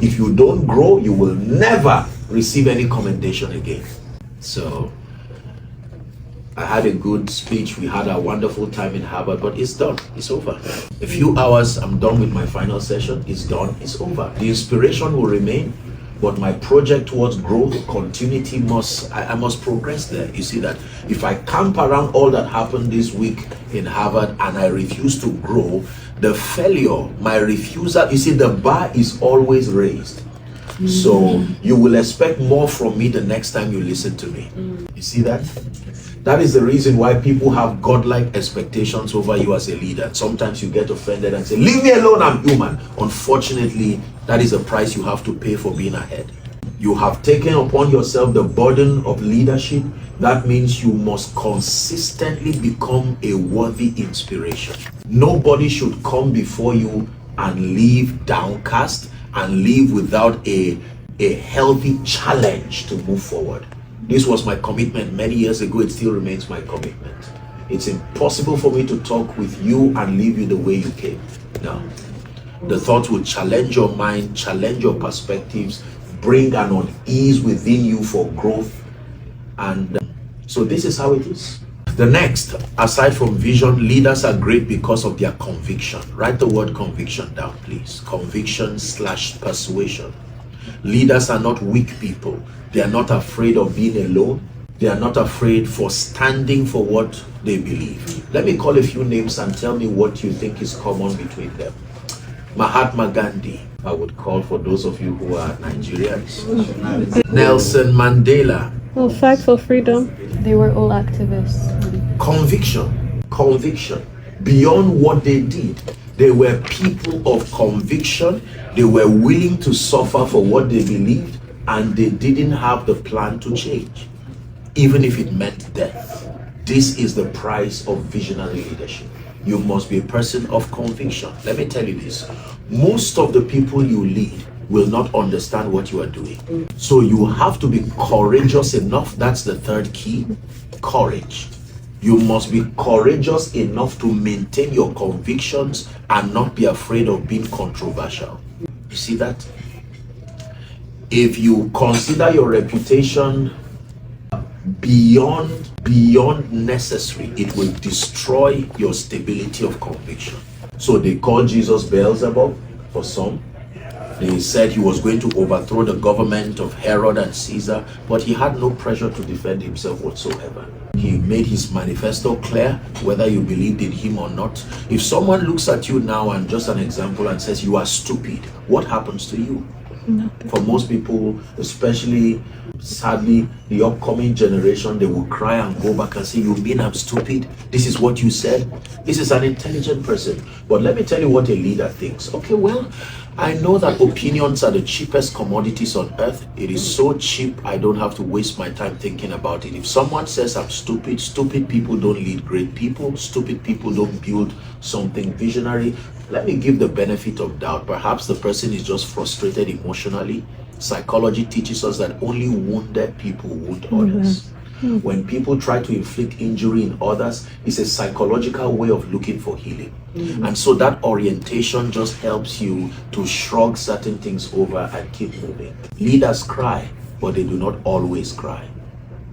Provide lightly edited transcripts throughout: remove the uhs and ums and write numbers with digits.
If you don't grow, you will never receive any commendation again. So I had a good speech. We had a wonderful time in Harvard, but it's done. It's over. A few hours, I'm done with my final session. It's done. It's over. The inspiration will remain, but my project towards growth, continuity I must progress there. You see that if I camp around all that happened this week in Harvard and I refuse to grow, the failure, my refusal, you see, the bar is always raised. So you will expect more from me the next time you listen to me. You see that? That is the reason why people have godlike expectations over you as a leader. Sometimes you get offended and say, leave me alone, I'm human. Unfortunately, that is a price you have to pay for being ahead. You have taken upon yourself the burden of leadership. That means you must consistently become a worthy inspiration. Nobody should come before you and leave downcast and leave without a healthy challenge to move forward. This was my commitment many years ago. It still remains my commitment. It's impossible for me to talk with you and leave you the way you came. No. The thoughts will challenge your mind, challenge your perspectives, bring an unease within you for growth. And so this is how it is. The next, aside from vision, leaders are great because of their conviction. Write the word conviction down, please. Conviction/persuasion. Leaders are not weak people. They are not afraid of being alone. They are not afraid for standing for what they believe. Let me call a few names and tell me what you think is common between them. Mahatma Gandhi, I would call for those of you who are Nigerians. Nelson Mandela. Oh, fight for freedom. They were all activists. Conviction. Beyond what they did, they were people of conviction. They were willing to suffer for what they believed, and they didn't have the plan to change, even if it meant death. This is the price of visionary leadership. You must be a person of conviction. Let me tell you this. Most of the people you lead will not understand what you are doing. So you have to be courageous enough. That's the third key. Courage. You must be courageous enough to maintain your convictions and not be afraid of being controversial. You see that? If you consider your reputation beyond necessary, it will destroy your stability of conviction. So they called Jesus Beelzebub for some. They said he was going to overthrow the government of Herod and Caesar, but he had no pressure to defend himself whatsoever. He made his manifesto clear, whether you believed in him or not. If someone looks at you now and just an example and says you are stupid, what happens to you? Nothing. For most people, especially sadly the upcoming generation, they will cry and go back and say, you mean I'm stupid? This is what you said? This is an intelligent person. But let me tell you what a leader thinks. Okay, well, I know that opinions are the cheapest commodities on earth. It is so cheap, I don't have to waste my time thinking about it. If someone says I'm stupid, stupid people don't lead great people. Stupid people don't build something visionary. Let me give the benefit of doubt. Perhaps the person is just frustrated emotionally. Psychology teaches us that only wounded people wound others. When people try to inflict injury in others, it's a psychological way of looking for healing. And so that orientation just helps you to shrug certain things over and keep moving. Leaders cry, but they do not always cry.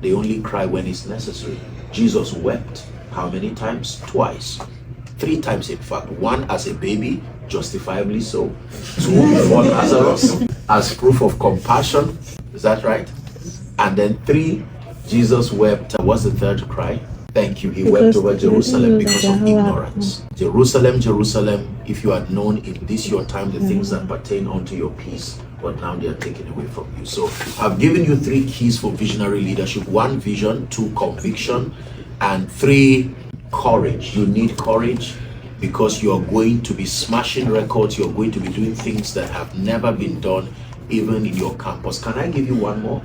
They only cry when it's necessary. Jesus wept how many times? Twice. 3 times in fact. 1 as a baby, justifiably so. 2 before Lazarus, as proof of compassion. Is that right? And then 3, Jesus wept. What's the third cry? Thank you. He wept over Jerusalem because of ignorance. Jerusalem, Jerusalem, if you had known in this your time the things that pertain unto your peace, but now they are taken away from you. So I've given you 3 keys for visionary leadership. 1, vision. 2, conviction. And 3, courage. You need courage because you are going to be smashing records. You're going to be doing things that have never been done even in your campus. Can I give you one more?